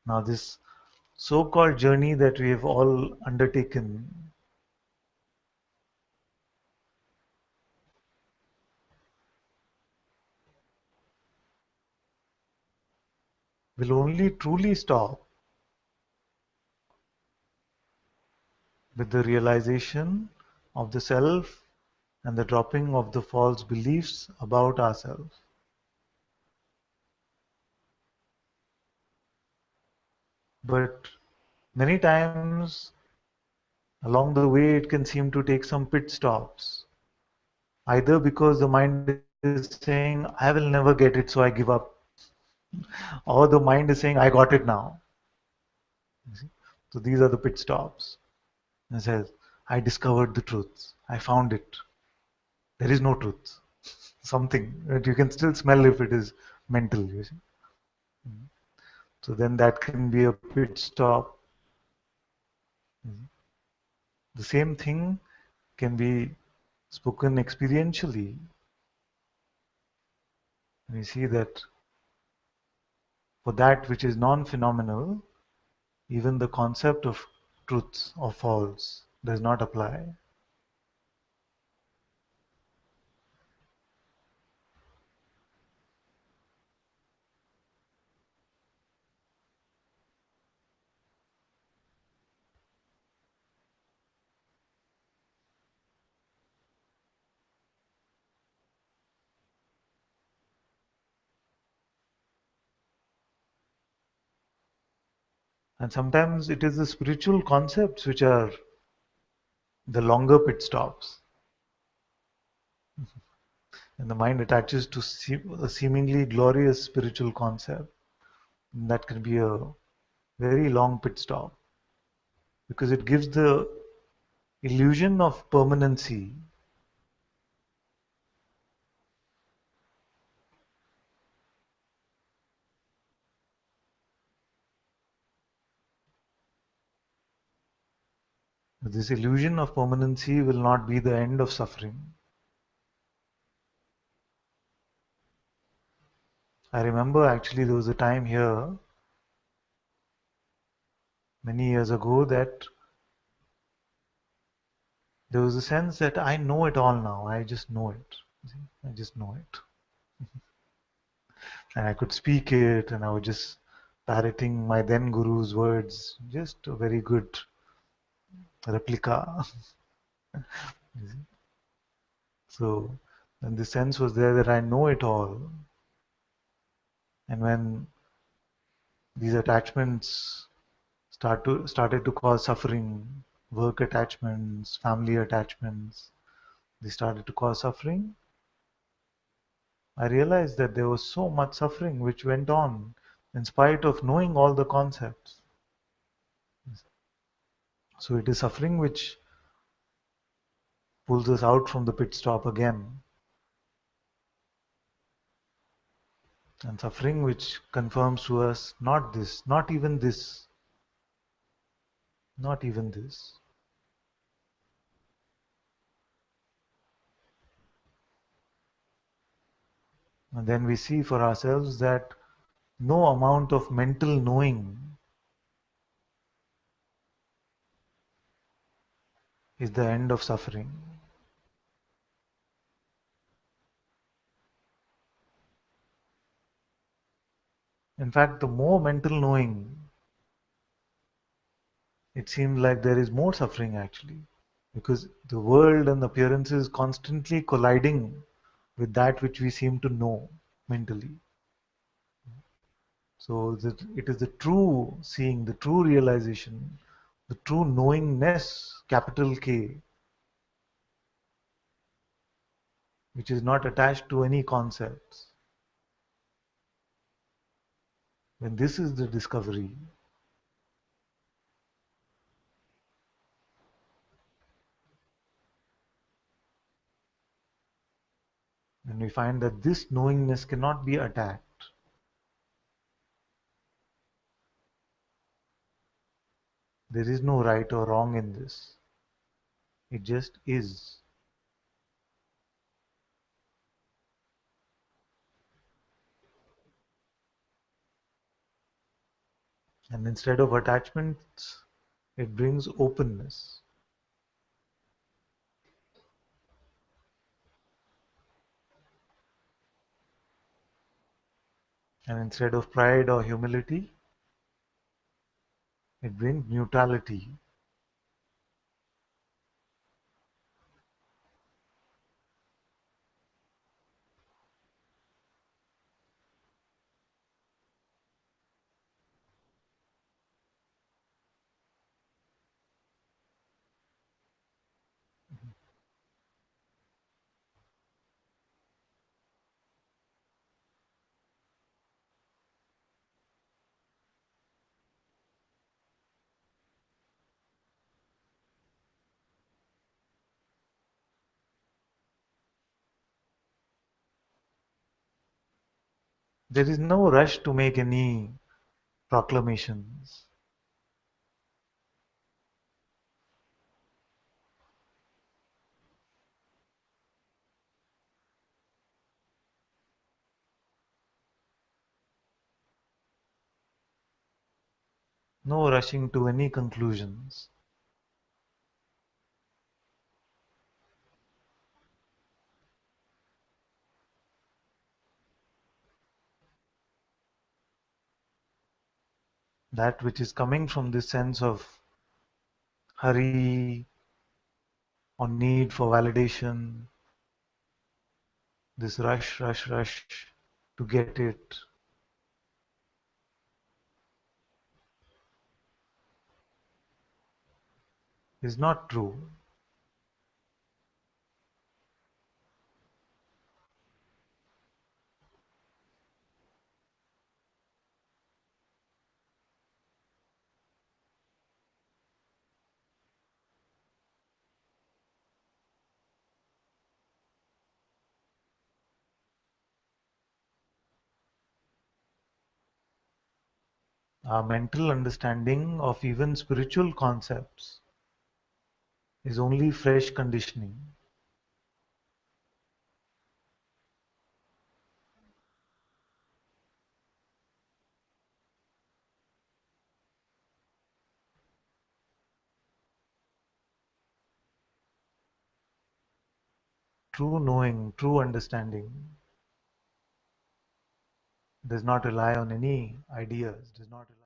Now, this so-called journey that we have all undertaken will only truly stop with the realization of the self and the dropping of the false beliefs about ourselves. But many times along the way, it can seem to take some pit stops, either because the mind is saying, I will never get it, so I give up, or the mind is saying, I got it now. You see? So these are the pit stops. It says, I discovered the truth. I found it. There is no truth. Something that you can still smell if it is mental. You see? So then that can be a pit stop. The same thing can be spoken experientially. We see that for that which is non-phenomenal, even the concept of truth or false does not apply. And sometimes it is the spiritual concepts which are the longer pit stops. And the mind attaches to a seemingly glorious spiritual concept. And that can be a very long pit stop because it gives the illusion of permanency. But this illusion of permanency will not be the end of suffering. I remember actually there was a time here many years ago that there was a sense that I know it all now. I just know it. I just know it. And I could speak it and I was just parroting my then guru's words. Just a very good replica. So, and the sense was there that I know it all. And when these attachments started to cause suffering, work attachments, family attachments, they started to cause suffering. I realized that there was so much suffering which went on in spite of knowing all the concepts. So it is suffering which pulls us out from the pit stop again, and suffering which confirms to us not this, not even this, not even this. And then we see for ourselves that no amount of mental knowing is the end of suffering. In fact, the more mental knowing, it seems like there is more suffering actually, because the world and appearances constantly colliding with that which we seem to know mentally. So that it is the true seeing, the true realization, the true knowingness, capital K, which is not attached to any concepts. When this is the discovery, then we find that this knowingness cannot be attacked. There is no right or wrong in this. It just is. And instead of attachments, it brings openness. And instead of pride or humility, it brings neutrality. There is no rush to make any proclamations. No rushing to any conclusions. That which is coming from this sense of hurry or need for validation, this rush, rush, rush to get it, is not true. Our mental understanding of even spiritual concepts is only fresh conditioning. True knowing, true understanding does not rely on any ideas, does not rely